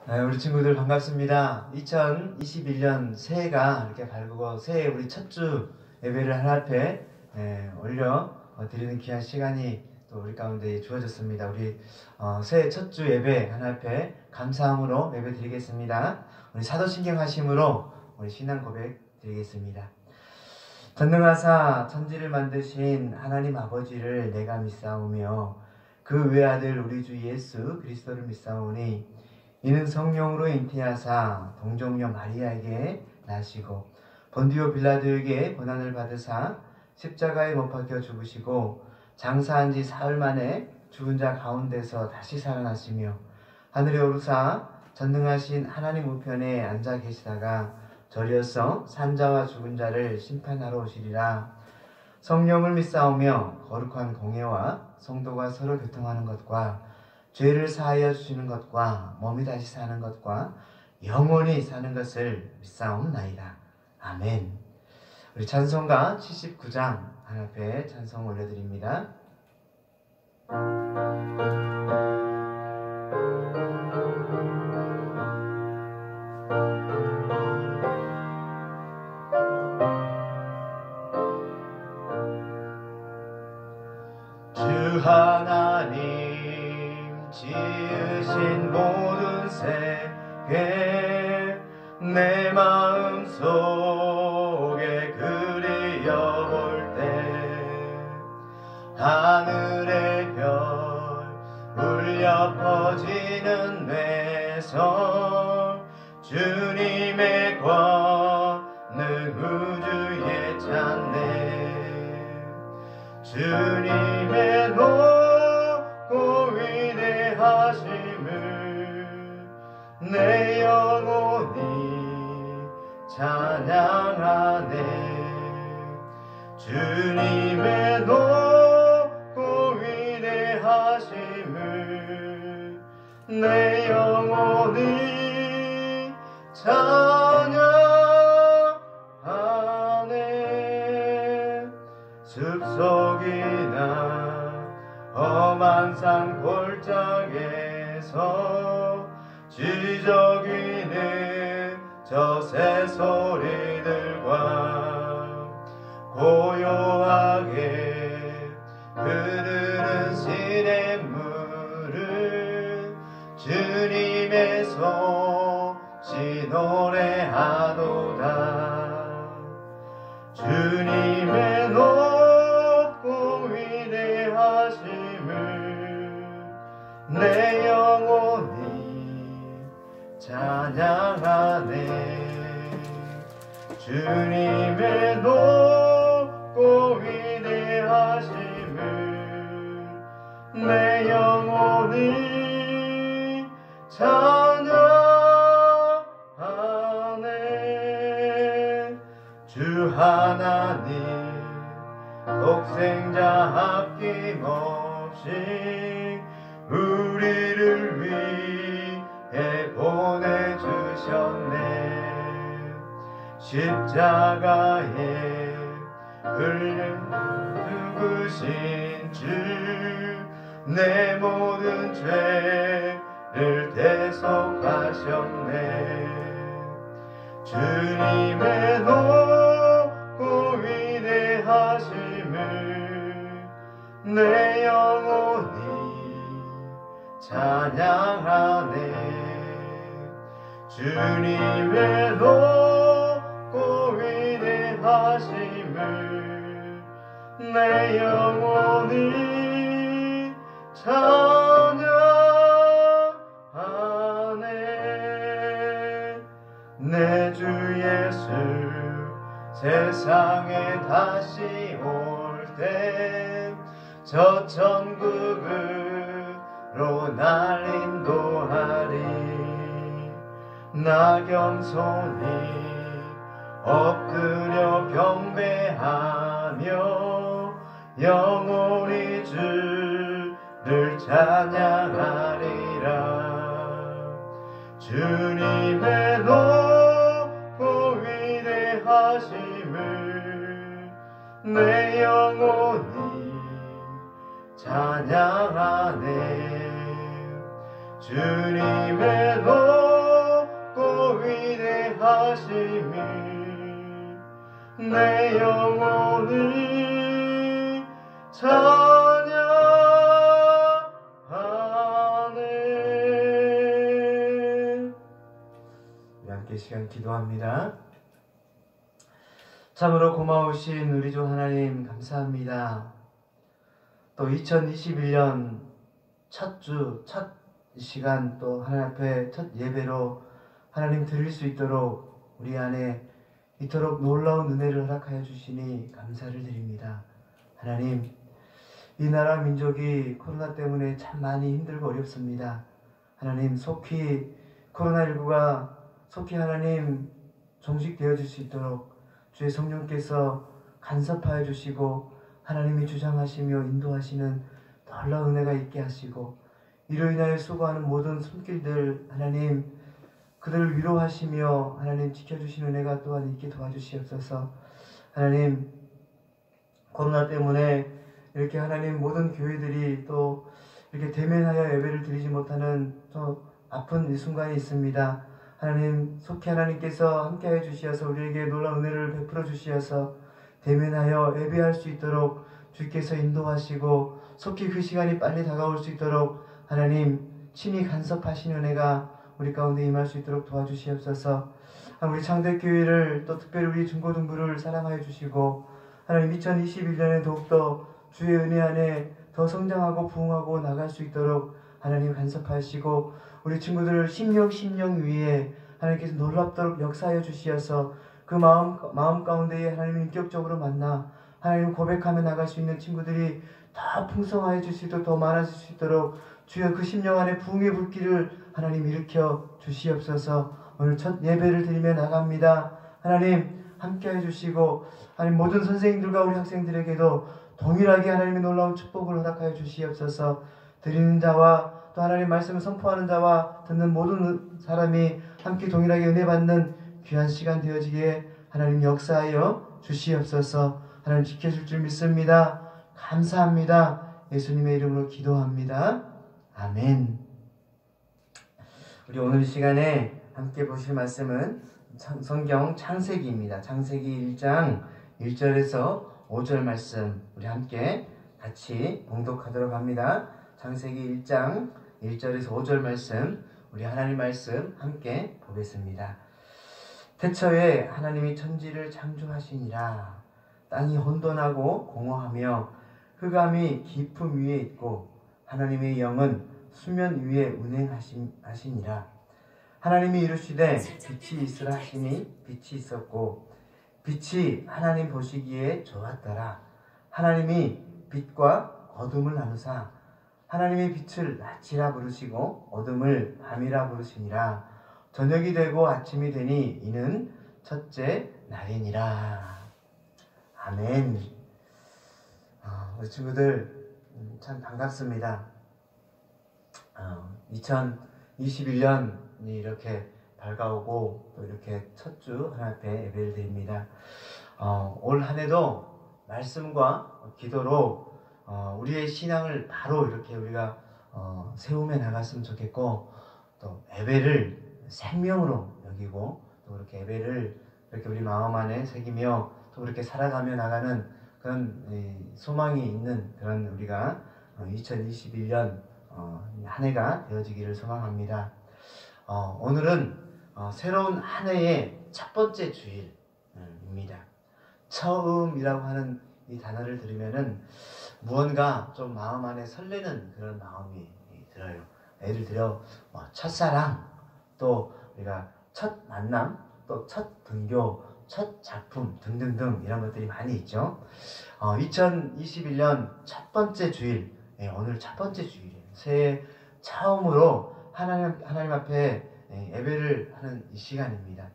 우리 친구들 반갑습니다. 2021년 새해가 이렇게 밝고 새해 우리 첫 주 예배를 하나님 앞에 올려 드리는 귀한 시간이 또 우리 가운데 주어졌습니다. 우리 새해 첫 주 예배 하나님 앞에 감사함으로 예배 드리겠습니다. 우리 사도신경 하심으로 우리 신앙 고백 드리겠습니다. 전능하사 천지를 만드신 하나님 아버지를 내가 믿사오며 그 외아들 우리 주 예수 그리스도를 믿사오니 이는 성령으로 잉태하사 동정녀 마리아에게 나시고 본디오 빌라도에게 고난을 받으사 십자가에 못 박혀 죽으시고 장사한 지 사흘 만에 죽은 자 가운데서 다시 살아나시며 하늘에 오르사 전능하신 하나님 우편에 앉아 계시다가 저리어서 산자와 죽은 자를 심판하러 오시리라. 성령을 믿사오며 거룩한 공예와 성도가 서로 교통하는 것과 죄를 사하여 주시는 것과 몸이 다시 사는 것과 영원히 사는 것을 믿사옵나이다. 아멘. 우리 찬송가 79장 하나님 앞에 찬송 올려드립니다. 주 하나님 지으신 모든 세계 내 마음 속에 그리어볼 때 하늘의 별 울려 퍼지는 뇌성 주님의 권능 우주에 찬네 주님의 높고 위대하심을 내 영혼이 찬양하네 주님의 높고 위대하심을 내 영혼이 찬양하네 숲속이나 험한 산 골짜기에서 지저귀는 저 새소리들과 고요하게 흐르는 시냇물을 주님의 솜씨 노래하도다 주님의 높고 위대하심을 내 영혼이 찬양하네 주님의 높고 위대하심을 내 영혼이 찬양하네 주 하나님 독생자 아낌없이 우리를 위해 보내주셨네 십자가에 흘려 죽으신 주 내 모든 죄를 대속하셨네 주님의 높고 위대하심을 내 영혼이 찬양하네 주님의 높고 위대하심을 내 영혼이 찬양하네 내 주 예수 세상에 다시 올 때 저 천국으로 날 인도하리 나 겸손히 엎드려 경배하며 영원히 주를 찬양하리라 주님의 높고 위대하심을 내 영혼이 찬양하네 주님의 높고 내 영혼이 찬양하네. 우리 함께 시간 기도합니다. 참으로 고마우신 우리 주 하나님 감사합니다. 또 2021년 첫 주, 첫 시간 또 하나님 앞에 첫 예배로 하나님 드릴 수 있도록 우리 안에 이토록 놀라운 은혜를 허락하여 주시니 감사를 드립니다. 하나님, 이 나라 민족이 코로나 때문에 참 많이 힘들고 어렵습니다. 하나님, 속히 코로나19가 속히 하나님 종식되어질 수 있도록 주의 성령께서 간섭하여 주시고 하나님이 주장하시며 인도하시는 놀라운 은혜가 있게 하시고 이로 인하여 수고하는 모든 손길들 하나님 그들을 위로하시며 하나님 지켜주시는 은혜가 또한 있게 도와주시옵소서. 하나님 코로나 때문에 이렇게 하나님 모든 교회들이 또 이렇게 대면하여 예배를 드리지 못하는 또 아픈 이 순간이 있습니다. 하나님 속히 하나님께서 함께하여 주시어서 우리에게 놀라운 은혜를 베풀어 주시어서 대면하여 예배할 수 있도록 주께서 인도하시고 속히 그 시간이 빨리 다가올 수 있도록 하나님 친히 간섭하시는 은혜가 우리 가운데 임할 수 있도록 도와주시옵소서. 우리 창대교회를 또 특별히 우리 중고등부를 사랑하여 주시고 하나님 2021년에 더욱더 주의 은혜 안에 더 성장하고 부흥하고 나갈 수 있도록 하나님 간섭하시고 우리 친구들 심령 위에 하나님께서 놀랍도록 역사하여 주시어서 그 마음 가운데에 하나님 인격적으로 만나 하나님 고백하며 나갈 수 있는 친구들이 더 풍성하여 줄 수 있도록 더 많아질 수 있도록 주여 그 심령 안에 부흥의 불길을 하나님 일으켜 주시옵소서. 오늘 첫 예배를 드리며 나갑니다. 하나님 함께해 주시고 하나님 모든 선생님들과 우리 학생들에게도 동일하게 하나님의 놀라운 축복을 허락하여 주시옵소서. 드리는 자와 또 하나님 말씀을 선포하는 자와 듣는 모든 사람이 함께 동일하게 은혜 받는 귀한 시간 되어지기에 하나님 역사하여 주시옵소서. 하나님 지켜줄 줄 믿습니다. 감사합니다. 예수님의 이름으로 기도합니다. 아멘. 우리 오늘 시간에 함께 보실 말씀은 성경 창세기입니다. 창세기 1장 1절에서 5절 말씀 우리 함께 같이 봉독하도록 합니다. 창세기 1장 1절에서 5절 말씀 우리 하나님 말씀 함께 보겠습니다. 태초에 하나님이 천지를 창조하시니라. 땅이 혼돈하고 공허하며 흑암이 깊음 위에 있고 하나님의 영은 수면 위에 운행하시니라. 하나님이 이르시되 빛이 있으라 하시니 빛이 있었고 빛이 하나님 보시기에 좋았더라. 하나님이 빛과 어둠을 나누사 하나님의 빛을 낮이라 부르시고 어둠을 밤이라 부르시니라. 저녁이 되고 아침이 되니 이는 첫째 날이니라. 아멘. 우리 친구들 참 반갑습니다. 2021년이 이렇게 밝아오고 또 이렇게 첫 주 하나님 앞에 예배를 드립니다. 올 한 해도 말씀과 기도로 우리의 신앙을 바로 이렇게 우리가 세우며 나갔으면 좋겠고 또 예배를 생명으로 여기고 또 그렇게 예배를 이렇게 우리 마음 안에 새기며 또 그렇게 살아가며 나가는 그런 소망이 있는 그런 우리가 2021년 한 해가 되어지기를 소망합니다. 오늘은 새로운 한 해의 첫 번째 주일입니다. 처음이라고 하는 이 단어를 들으면은 무언가 좀 마음 안에 설레는 그런 마음이 들어요. 예를 들어 첫사랑, 또 우리가 첫 만남, 또 첫 등교, 첫 작품 등등등 이런 것들이 많이 있죠. 2021년 첫 번째 주일, 오늘 첫 번째 주일이에요. 새해 처음으로 하나님 앞에 예배를 하는 이 시간입니다.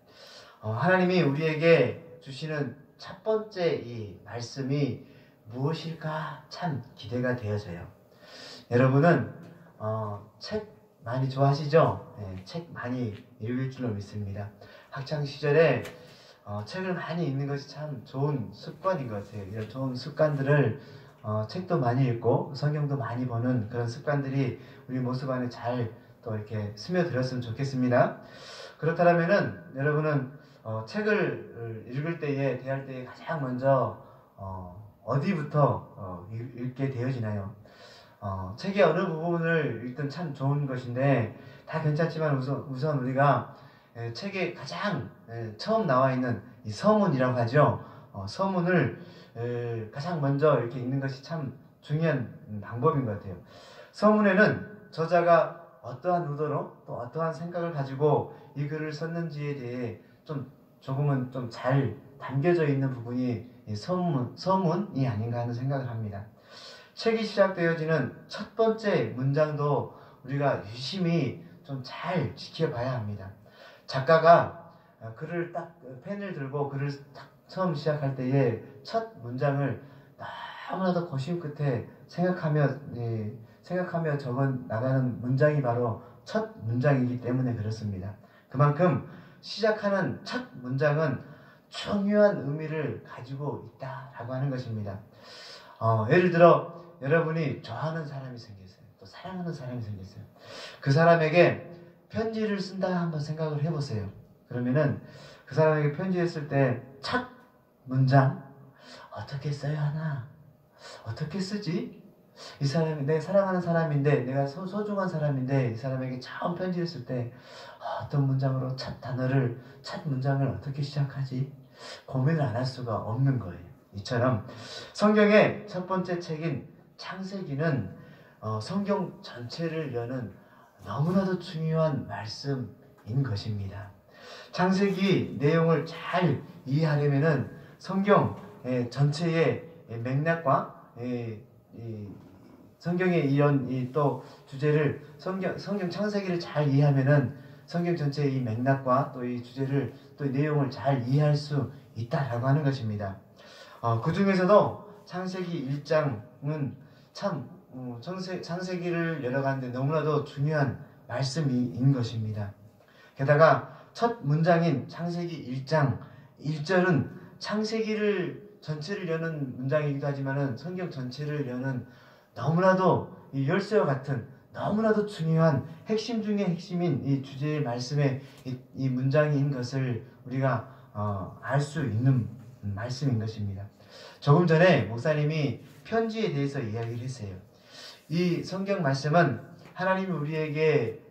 하나님이 우리에게 주시는 첫 번째 이 말씀이 무엇일까 참 기대가 되어져요. 여러분은 책 많이 좋아하시죠? 책 많이 읽을 줄로 믿습니다. 학창 시절에 책을 많이 읽는 것이 참 좋은 습관인 것 같아요. 이런 좋은 습관들을 책도 많이 읽고 성경도 많이 보는 그런 습관들이 우리 모습 안에 잘 또 이렇게 스며들었으면 좋겠습니다. 그렇다면은 여러분은 책을 읽을 때에 대할 때에 가장 먼저 어디부터 읽게 되어지나요? 책의 어느 부분을 읽든 참 좋은 것인데 다 괜찮지만 우선 우리가 책에 가장 처음 나와 있는 이 서문이라고 하죠. 서문을 가장 먼저 이렇게 읽는 것이 참 중요한 방법인 것 같아요. 서문에는 저자가 어떠한 의도로 또 어떠한 생각을 가지고 이 글을 썼는지에 대해 조금은 좀 잘 담겨져 있는 부분이 이 서문이 아닌가 하는 생각을 합니다. 책이 시작되어지는 첫 번째 문장도 우리가 유심히 좀 잘 지켜봐야 합니다. 작가가 글을 딱 펜을 들고 글을 딱 처음 시작할 때에 첫 문장을 너무나도 고심 끝에 생각하며 적어 나가는 문장이 바로 첫 문장이기 때문에 그렇습니다. 그만큼 시작하는 첫 문장은 중요한 의미를 가지고 있다라고 하는 것입니다. 예를 들어 여러분이 좋아하는 사람이 생겼어요. 또 사랑하는 사람이 생겼어요. 그 사람에게 편지를 쓴다 한번 생각을 해보세요. 그러면은 그 사람에게 편지를 쓸 때 첫 문장 어떻게 써야 하나? 어떻게 쓰지? 이 사람이 내 사랑하는 사람인데, 내가 소중한 사람인데 이 사람에게 처음 편지를 쓸 때 어떤 문장으로 첫 문장을 어떻게 시작하지? 고민을 안 할 수가 없는 거예요. 이처럼 성경의 첫 번째 책인 창세기는 성경 전체를 여는 너무나도 중요한 말씀인 것입니다. 창세기 내용을 잘 이해하려면은 성경 전체의 맥락과 성경의 이런 또 주제를 성경 창세기를 잘 이해하면은 성경 전체의 이 맥락과 또 이 주제를 또 이 내용을 잘 이해할 수 있다라고 하는 것입니다. 그 중에서도 창세기 1장은 참 창세기를 열어가는데 너무나도 중요한 말씀인 것입니다. 게다가 첫 문장인 창세기 1장 1절은 창세기를 전체를 여는 문장이기도 하지만은 성경 전체를 여는 너무나도 이 열쇠와 같은 너무나도 중요한 핵심 중의 핵심인 이 주제의 말씀의 이 문장인 것을 우리가 알 수 있는 말씀인 것입니다. 조금 전에 목사님이 편지에 대해서 이야기를 했어요. 이 성경 말씀은 하나님이 우리에게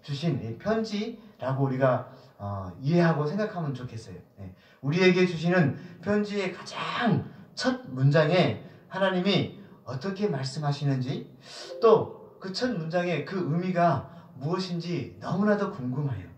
주신 이 편지라고 우리가 이해하고 생각하면 좋겠어요. 우리에게 주시는 편지의 가장 첫 문장에 하나님이 어떻게 말씀하시는지 또 그 첫 문장의 그 의미가 무엇인지 너무나도 궁금해요.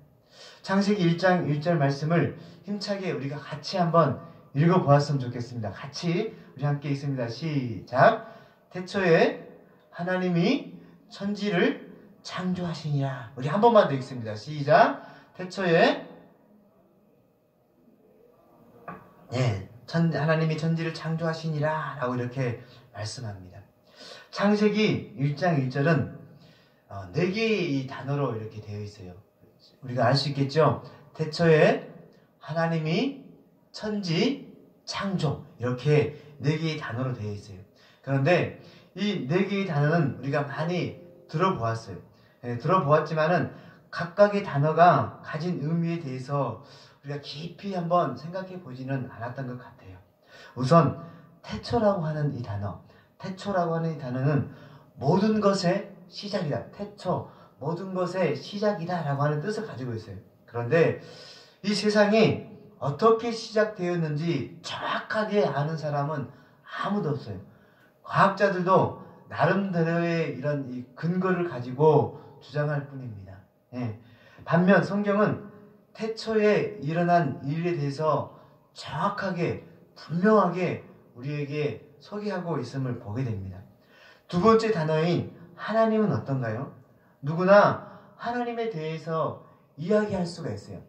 창세기 1장 1절 말씀을 힘차게 우리가 같이 한번 읽어보았으면 좋겠습니다. 같이 우리 함께 읽습니다. 시작. 태초에 하나님이 천지를 창조하시니라. 우리 한 번만 더 읽습니다. 시작. 태초에 하나님이 천지를 창조하시니라 라고 이렇게 말씀합니다. 창세기 1장 1절은 4개의 단어로 이렇게 되어 있어요. 우리가 알 수 있겠죠? 태초에 하나님이 천지 창조 이렇게 4개의 단어로 되어 있어요. 그런데 이 4개의 단어는 우리가 많이 들어보았어요. 들어보았지만은 각각의 단어가 가진 의미에 대해서 우리가 깊이 한번 생각해 보지는 않았던 것 같아요. 우선 태초라고 하는 이 단어는 모든 것의 시작이다. 태초, 모든 것의 시작이다 라고 하는 뜻을 가지고 있어요. 그런데 이 세상이 어떻게 시작되었는지 정확하게 아는 사람은 아무도 없어요. 과학자들도 나름대로의 이런 이 근거를 가지고 주장할 뿐입니다. 반면 성경은 태초에 일어난 일에 대해서 정확하게 분명하게 우리에게 소개하고 있음을 보게 됩니다. 두 번째 단어인 하나님은 어떤가요? 누구나 하나님에 대해서 이야기할 수가 있어요.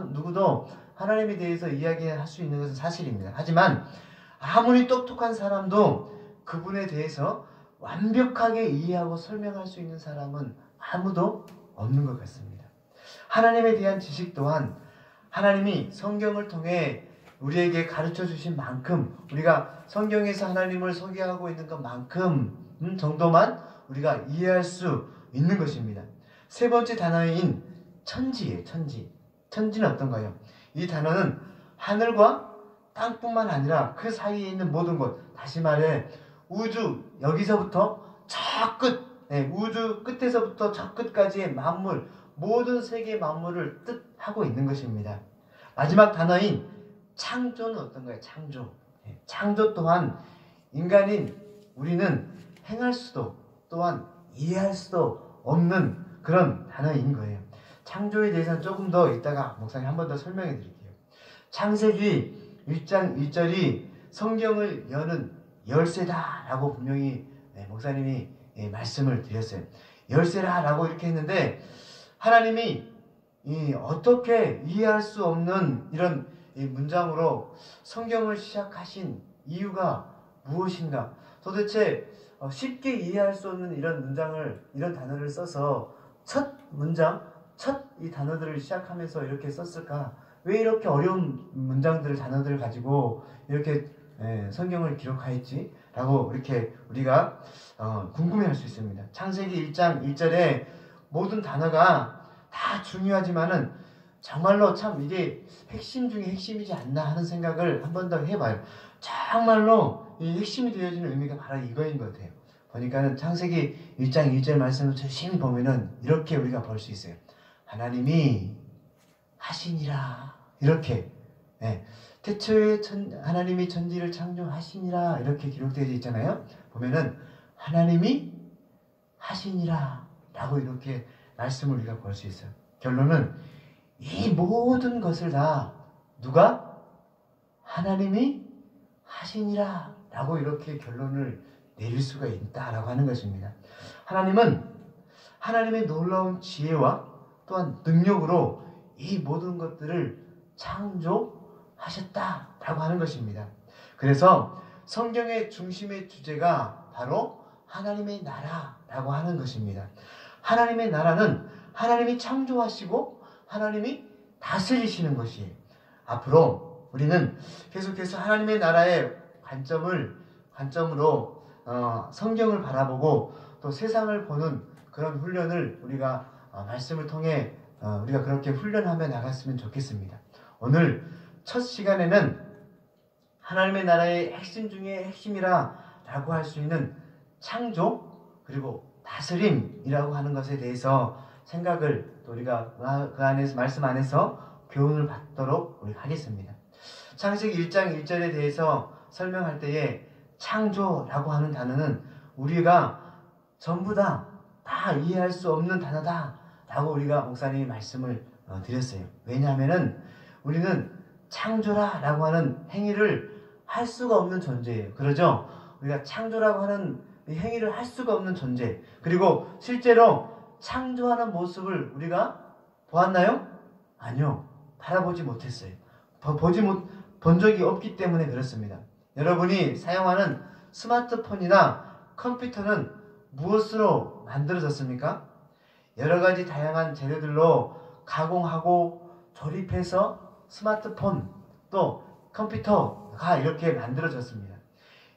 누구도 하나님에 대해서 이야기할 수 있는 것은 사실입니다. 하지만 아무리 똑똑한 사람도 그분에 대해서 완벽하게 이해하고 설명할 수 있는 사람은 아무도 없는 것 같습니다. 하나님에 대한 지식 또한 하나님이 성경을 통해 우리에게 가르쳐 주신 만큼 우리가 성경에서 하나님을 소개하고 있는 것만큼 정도만 우리가 이해할 수 있는 것입니다. 세 번째 단어인 천지예요. 천지는 어떤가요? 이 단어는 하늘과 땅뿐만 아니라 그 사이에 있는 모든 것, 다시 말해 우주 여기서부터 저 끝, 우주 끝에서부터 저 끝까지의 만물, 모든 세계 만물을 뜻하고 있는 것입니다. 마지막 단어인 창조는 어떤가요? 창조. 창조 또한 인간인 우리는 행할 수도 또한 이해할 수도 없는 그런 단어인 거예요. 창조에 대해서는 조금 더 이따가 목사님 한 번 더 설명해 드릴게요. 창세기 1장 1절이 성경을 여는 열쇠다라고 분명히 목사님이 말씀을 드렸어요. 열쇠라라고 이렇게 했는데 하나님이 어떻게 이해할 수 없는 이런 문장으로 성경을 시작하신 이유가 무엇인가? 도대체 쉽게 이해할 수 없는 이런 문장을, 이런 단어를 써서 첫 문장, 첫 이 단어들을 시작하면서 이렇게 썼을까? 왜 이렇게 어려운 문장들을, 단어들을 가지고 이렇게 성경을 기록하였지? 라고 이렇게 우리가 궁금해할 수 있습니다. 창세기 1장 1절에 모든 단어가 다 중요하지만은 정말로 참 이게 핵심 중에 핵심이지 않나 하는 생각을 한 번 더 해봐요. 정말로 이 핵심이 되어지는 의미가 바로 이거인 것 같아요. 보니까는 창세기 1장 1절 말씀을 열심히 보면은 이렇게 우리가 볼 수 있어요. 하나님이 하시니라. 이렇게. 태초에 하나님이 천지를 창조하시니라. 이렇게 기록되어 있잖아요. 보면은 하나님이 하시니라. 라고 이렇게 말씀을 우리가 볼 수 있어요. 결론은 이 모든 것을 다 누가? 하나님이 하시니라. 라고 이렇게 결론을 내릴 수가 있다라고 하는 것입니다. 하나님은 하나님의 놀라운 지혜와 또한 능력으로 이 모든 것들을 창조하셨다라고 하는 것입니다. 그래서 성경의 중심의 주제가 바로 하나님의 나라라고 하는 것입니다. 하나님의 나라는 하나님이 창조하시고 하나님이 다스리시는 것이에요. 앞으로 우리는 계속해서 하나님의 나라의 관점으로 성경을 바라보고 또 세상을 보는 그런 훈련을 우리가 말씀을 통해 우리가 그렇게 훈련하며 나갔으면 좋겠습니다. 오늘 첫 시간에는 하나님의 나라의 핵심 중에 핵심이라 라고 할 수 있는 창조 그리고 다스림이라고 하는 것에 대해서 생각을 또 우리가 그 안에서 말씀 안에서 교훈을 받도록 우리가 하겠습니다. 창세기 1장 1절에 대해서 설명할 때에 창조라고 하는 단어는 우리가 전부 다 이해할 수 없는 단어다라고 우리가 목사님이 말씀을 드렸어요. 왜냐하면은 우리는 창조라라고 하는 행위를 할 수가 없는 존재예요. 그러죠? 우리가 창조라고 하는 이 행위를 할 수가 없는 존재. 그리고 실제로 창조하는 모습을 우리가 보았나요? 아니요. 바라보지 못했어요. 본 적이 없기 때문에 그렇습니다. 여러분이 사용하는 스마트폰이나 컴퓨터는 무엇으로 만들어졌습니까? 여러 가지 다양한 재료들로 가공하고 조립해서 스마트폰 또 컴퓨터가 이렇게 만들어졌습니다.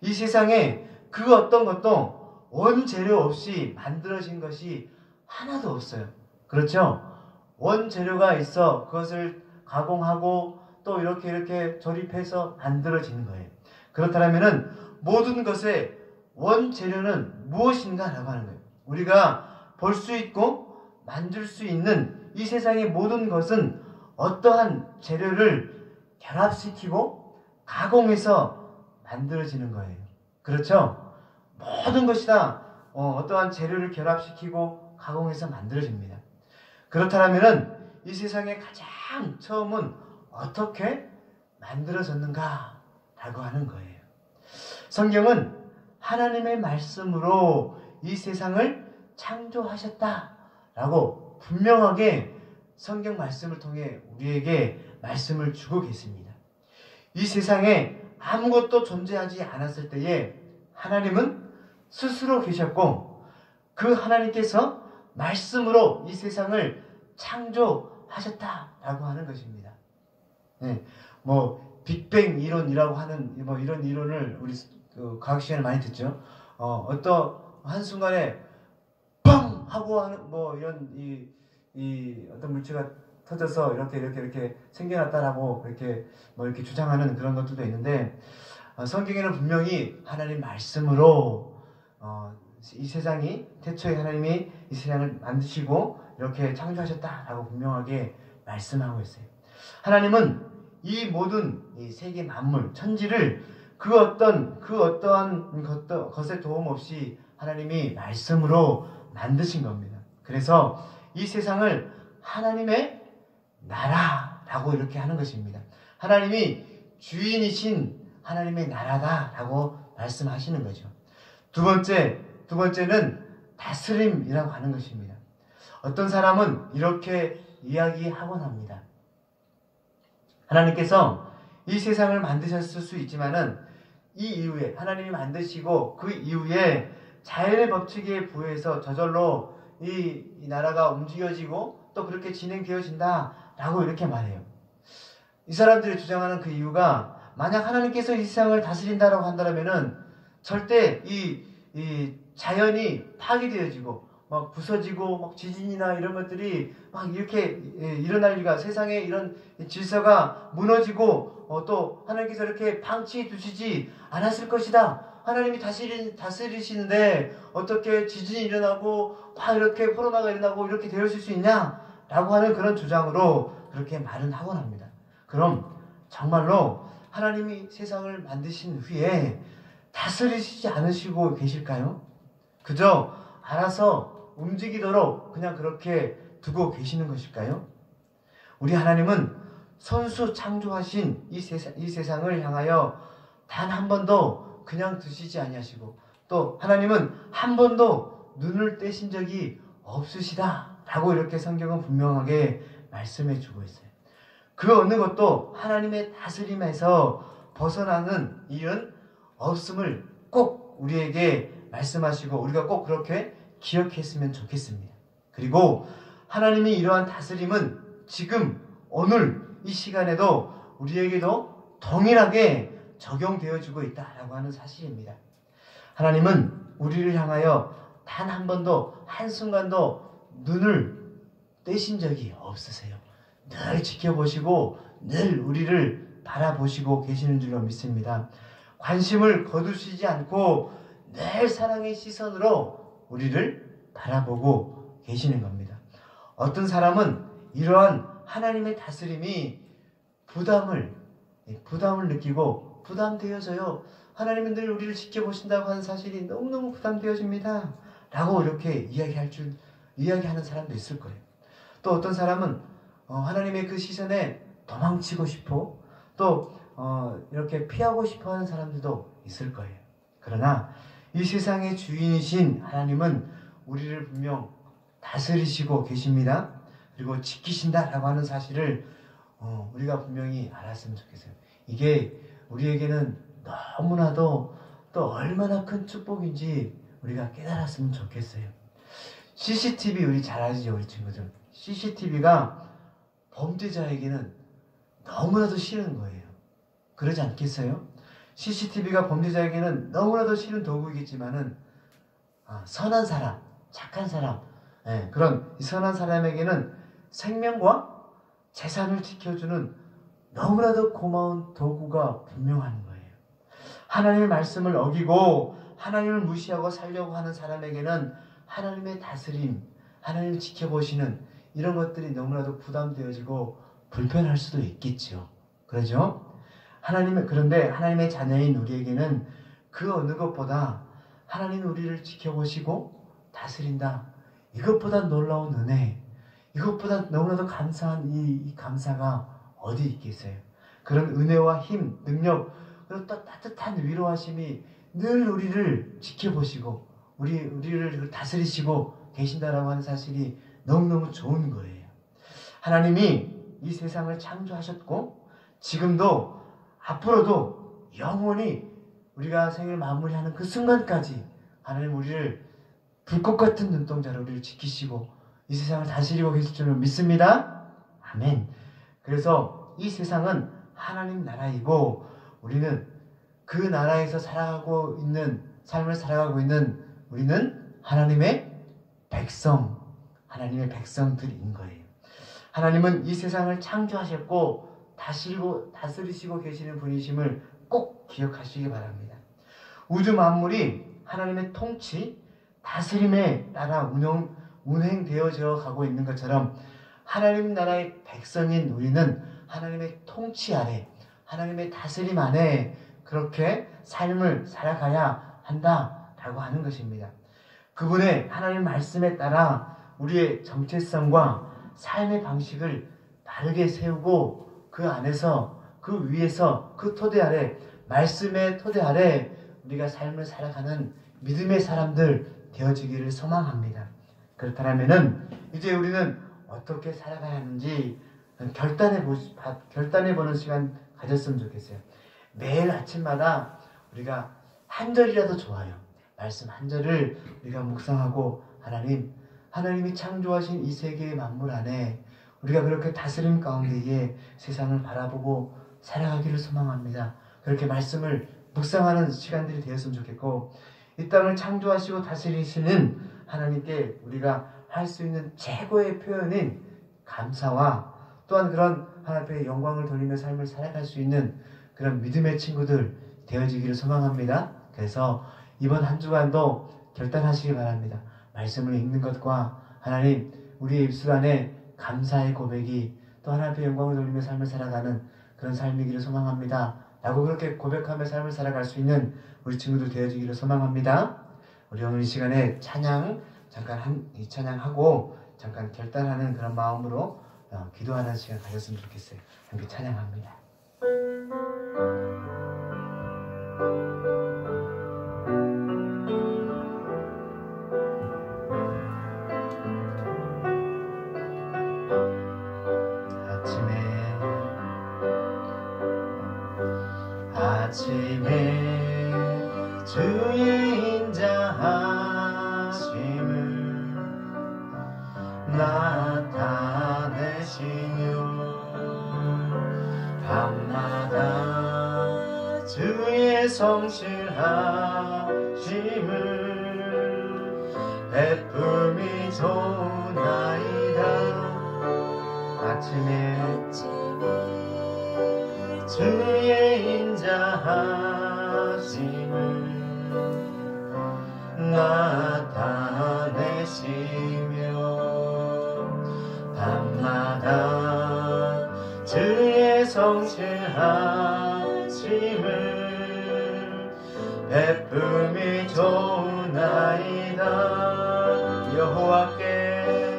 이 세상에 그 어떤 것도 원재료 없이 만들어진 것이 하나도 없어요. 그렇죠? 원재료가 있어 그것을 가공하고 또 이렇게 조립해서 만들어지는 거예요. 그렇다면은 모든 것의 원재료는 무엇인가 라고 하는 거예요. 우리가 볼 수 있고 만질 수 있는 이 세상의 모든 것은 어떠한 재료를 결합시키고 가공해서 만들어지는 거예요. 그렇죠? 모든 것이 다 어떠한 재료를 결합시키고 가공해서 만들어집니다. 그렇다면은 이 세상의 가장 처음은 어떻게 만들어졌는가 라고 하는 거예요. 성경은 하나님의 말씀으로 이 세상을 창조하셨다라고 분명하게 성경 말씀을 통해 우리에게 말씀을 주고 계십니다. 이 세상에 아무것도 존재하지 않았을 때에 하나님은 스스로 계셨고 그 하나님께서 말씀으로 이 세상을 창조하셨다라고 하는 것입니다. 빅뱅 이론이라고 하는 이런 이론을 우리 과학 시간에 많이 듣죠. 어떤 한 순간에 뻥 하고 하는 이런 이 어떤 물체가 터져서 이렇게 생겨났다라고 이렇게 주장하는 그런 것들도 있는데, 성경에는 분명히 하나님 말씀으로 이 세상이 태초에 하나님이 이 세상을 만드시고 이렇게 창조하셨다라고 분명하게 말씀하고 있어요. 하나님은 이 모든 이 세계 만물 천지를 그 어떠한 것에 도움 없이 하나님이 말씀으로 만드신 겁니다. 그래서 이 세상을 하나님의 나라라고 이렇게 하는 것입니다. 하나님이 주인이신 하나님의 나라다라고 말씀하시는 거죠. 두 번째는 다스림이라고 하는 것입니다. 어떤 사람은 이렇게 이야기하곤 합니다. 하나님께서 이 세상을 만드셨을 수 있지만은 이 이후에 하나님이 만드시고 그 이후에 자연의 법칙에 부여해서 저절로 이 나라가 움직여지고 또 그렇게 진행되어진다라고 이렇게 말해요. 이 사람들이 주장하는 그 이유가, 만약 하나님께서 이 세상을 다스린다라고 한다면은 절대 이 자연이 파괴되어지고 막 부서지고 막 지진이나 이런 것들이 막 이렇게 일어날 리가, 세상에 이런 질서가 무너지고 또 하나님께서 이렇게 방치해 두시지 않았을 것이다. 하나님이 다스리시는데 어떻게 지진이 일어나고 막 이렇게 코로나가 일어나고 이렇게 되었을 수 있냐라고 하는 그런 주장으로 그렇게 말은 하곤 합니다. 그럼 정말로 하나님이 세상을 만드신 후에 다스리시지 않으시고 계실까요? 그저 알아서 움직이도록 그냥 그렇게 두고 계시는 것일까요? 우리 하나님은 선수 창조하신 이 세상을 향하여 단 한 번도 그냥 두시지 아니하시고, 또 하나님은 한 번도 눈을 떼신 적이 없으시다라고 이렇게 성경은 분명하게 말씀해 주고 있어요. 그 어느 것도 하나님의 다스림에서 벗어나는 일은 없음을 꼭 우리에게 말씀하시고 우리가 꼭 그렇게 기억했으면 좋겠습니다. 그리고 하나님이 이러한 다스림은 지금 오늘 이 시간에도 우리에게도 동일하게 적용되어지고 있다라고 하는 사실입니다. 하나님은 우리를 향하여 단 한 번도 한순간도 눈을 떼신 적이 없으세요. 늘 지켜보시고 늘 우리를 바라보시고 계시는 줄로 믿습니다. 관심을 거두시지 않고 늘 사랑의 시선으로 우리를 바라보고 계시는 겁니다. 어떤 사람은 이러한 하나님의 다스림이 부담을 느끼고 부담되어져요. 하나님은 늘 우리를 지켜보신다고 하는 사실이 너무너무 부담되어집니다 라고 이렇게 이야기하는 사람도 있을 거예요. 또 어떤 사람은 하나님의 그 시선에 도망치고 싶어 또 이렇게 피하고 싶어 하는 사람들도 있을 거예요. 그러나 이 세상의 주인이신 하나님은 우리를 분명 다스리시고 계십니다. 그리고 지키신다라고 하는 사실을 우리가 분명히 알았으면 좋겠어요. 이게 우리에게는 너무나도 또 얼마나 큰 축복인지 우리가 깨달았으면 좋겠어요. CCTV 우리 잘 아시죠, 우리 친구들. CCTV가 범죄자에게는 너무나도 싫은 거예요. 그러지 않겠어요? CCTV가 범죄자에게는 너무나도 싫은 도구이겠지만은 선한 사람, 착한 사람, 그런 선한 사람에게는 생명과 재산을 지켜주는 너무나도 고마운 도구가 분명한 거예요. 하나님의 말씀을 어기고 하나님을 무시하고 살려고 하는 사람에게는 하나님의 다스림, 하나님을 지켜보시는 이런 것들이 너무나도 부담되어지고 불편할 수도 있겠죠. 그러죠? 그런데 하나님의 자녀인 우리에게는 그 어느 것보다 하나님이 우리를 지켜보시고 다스린다. 이것보다 놀라운 은혜, 이것보다 너무나도 감사한 이 감사가 어디 있겠어요? 그런 은혜와 힘, 능력, 그리고 또 따뜻한 위로하심이 늘 우리를 지켜보시고 우리를 다스리시고 계신다라고 하는 사실이 너무너무 좋은 거예요. 하나님이 이 세상을 창조하셨고 지금도 앞으로도 영원히 우리가 생을 마무리하는 그 순간까지 하나님 우리를 불꽃 같은 눈동자로 우리를 지키시고 이 세상을 다스리고 계실 줄로 믿습니다. 아멘. 그래서 이 세상은 하나님 나라이고 우리는 그 나라에서 삶을 살아가고 있는 우리는 하나님의 백성들인 거예요. 하나님은 이 세상을 창조하셨고 다스리시고 계시는 분이심을 꼭 기억하시기 바랍니다. 우주 만물이 하나님의 통치, 다스림에 따라 운행되어져 가고 있는 것처럼 하나님 나라의 백성인 우리는 하나님의 통치 아래, 하나님의 다스림 안에 그렇게 삶을 살아가야 한다라고 하는 것입니다. 그분의 하나님 말씀에 따라 우리의 정체성과 삶의 방식을 바르게 세우고 그 안에서, 그 위에서, 그 토대 아래, 말씀의 토대 아래 우리가 삶을 살아가는 믿음의 사람들 되어지기를 소망합니다. 그렇다면은 이제 우리는 어떻게 살아가야 하는지 결단해보는 시간 가졌으면 좋겠어요. 매일 아침마다 우리가 한 절이라도 좋아요. 말씀 한 절을 우리가 묵상하고 하나님이 창조하신 이 세계의 만물 안에 우리가 그렇게 다스림 가운데에 세상을 바라보고 살아가기를 소망합니다. 그렇게 말씀을 묵상하는 시간들이 되었으면 좋겠고, 이 땅을 창조하시고 다스리시는 하나님께 우리가 할 수 있는 최고의 표현인 감사와 또한 그런 하나님 앞에 영광을 돌리며 삶을 살아갈 수 있는 그런 믿음의 친구들 되어지기를 소망합니다. 그래서 이번 한 주간도 결단하시기 바랍니다. 말씀을 읽는 것과 하나님, 우리의 입술 안에 감사의 고백이 또 하나님 앞에 영광을 돌리며 삶을 살아가는 그런 삶이기를 소망합니다. 라고 그렇게 고백하며 삶을 살아갈 수 있는 우리 친구들 되어지기를 소망합니다. 우리 오늘 이 시간에 찬양 잠깐 이 찬양하고 잠깐 결단하는 그런 마음으로 기도하는 시간 가졌으면 좋겠어요. 함께 찬양합니다. 아침에 주의 인자하심을 나타내시며 밤마다 주의 성실하심을 베품이 좋나이다. 아침에 주의 인자하심을 나타내시며 밤마다 주의 성실하심을 베품이 좋나이다. 여호와께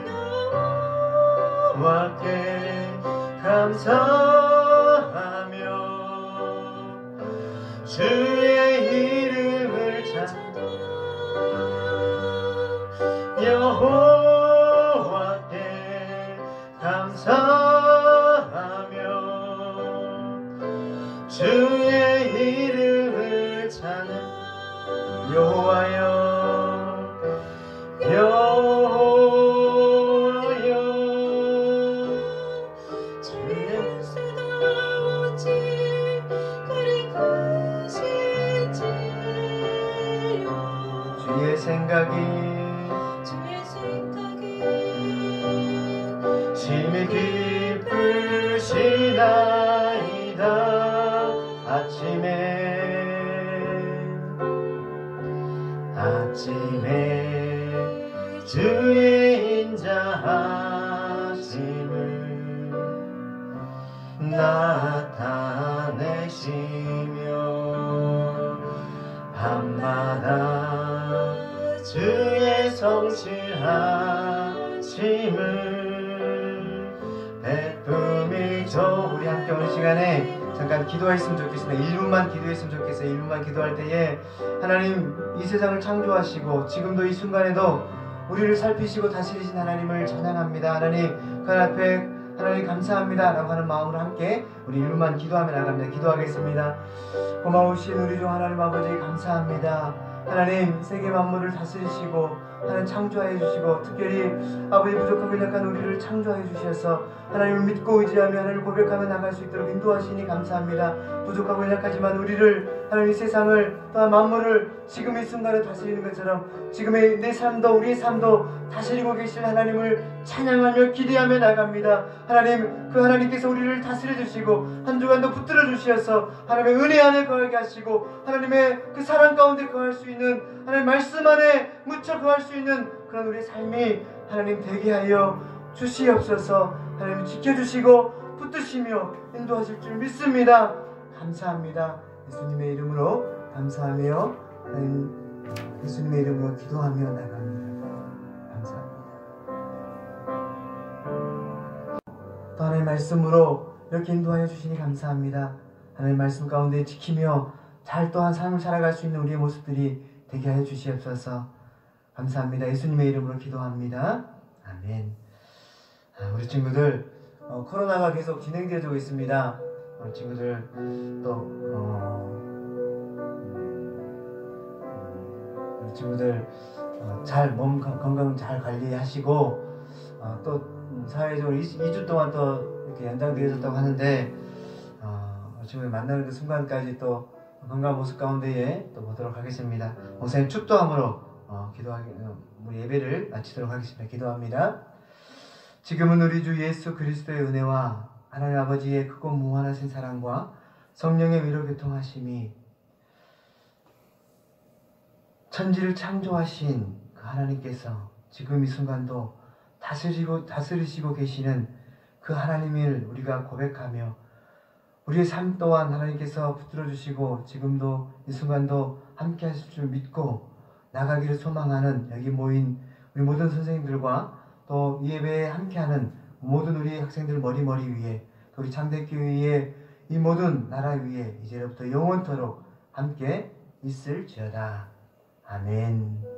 감사하며 주의 이름을 찬양. 여호와께 감사하며 주의 이름을 찬양. 여호와여 주의 생각이 심히 기쁘시나이다. 아침에 주의 인자하심을 나타내시며 밤마다 주의 성실하심을 베품이 줘. 우리 함께 오늘 시간에 잠깐 기도했으면 좋겠습니다. 1분만 기도했으면 좋겠어요. 1분만 기도할 때에 하나님, 이 세상을 창조하시고 지금도 이 순간에도 우리를 살피시고 다스리신 하나님을 찬양합니다. 하나님, 그 앞에 하나님 감사합니다 라고 하는 마음으로 함께 우리 1분만 기도하며 나갑니다. 기도하겠습니다. 고마우신 우리 주 하나님 아버지 감사합니다. 하나님, 세계 만물을 다스리시고 하나님 창조하여 주시고 특별히 아버지 부족하고 약한 우리를 창조하여 주셔서 하나님을 믿고 의지하며 하나님을 고백하며 나갈 수 있도록 인도하시니 감사합니다. 부족하고 약하지만 우리를 하나님 이 세상을 또한 만물을 지금 이 순간에 다스리는 것처럼 지금의 내 삶도 우리의 삶도 다스리고 계실 하나님을 찬양하며 기대하며 나갑니다. 하나님, 그 하나님께서 우리를 다스려 주시고 한 주간도 붙들어 주시어서 하나님의 은혜 안에 거하게 하시고 하나님의 그 사랑 가운데 거할 수 있는, 하나님 말씀 안에 묻혀 거할 수 있는 그런 우리의 삶이 하나님 되게 하여 주시옵소서. 하나님 지켜주시고 붙드시며 인도하실 줄 믿습니다. 감사합니다. 예수님의 이름으로 감사하며 하나님 예수님의 이름으로 기도하며 나갑니다. 감사합니다. 또 하나님의 말씀으로 이렇게 인도하여 주시니 감사합니다. 하나님의 말씀 가운데 지키며 잘 또한 삶을 살아갈 수 있는 우리의 모습들이 되게 하여 주시옵소서. 감사합니다. 예수님의 이름으로 기도합니다. 아멘. 우리 친구들 코로나가 계속 진행되어지고 있습니다. 우리 친구들 또 우리 친구들 잘 몸 건강 잘 관리하시고 또 사회적으로 2주 동안 또 이렇게 연장되어졌다고 하는데 우리 친구들 만나는 그 순간까지 또 건강한 모습 가운데에 또 보도록 하겠습니다. 목사님 축도함으로 우리 예배를 마치도록 하겠습니다. 기도합니다. 지금은 우리 주 예수 그리스도의 은혜와 하나님 아버지의 크고 무한하신 사랑과 성령의 위로 교통하심이 천지를 창조하신 그 하나님께서 지금 이 순간도 다스리시고 계시는 그 하나님을 우리가 고백하며 우리의 삶 또한 하나님께서 붙들어 주시고 지금도 이 순간도 함께 하실 줄 믿고 나가기를 소망하는 여기 모인 우리 모든 선생님들과 또 이 예배에 함께하는 모든 우리 학생들 머리 위에 또 우리 창대교회의 이 모든 나라 위에 이제부터 영원토록 함께 있을지어다. 아멘.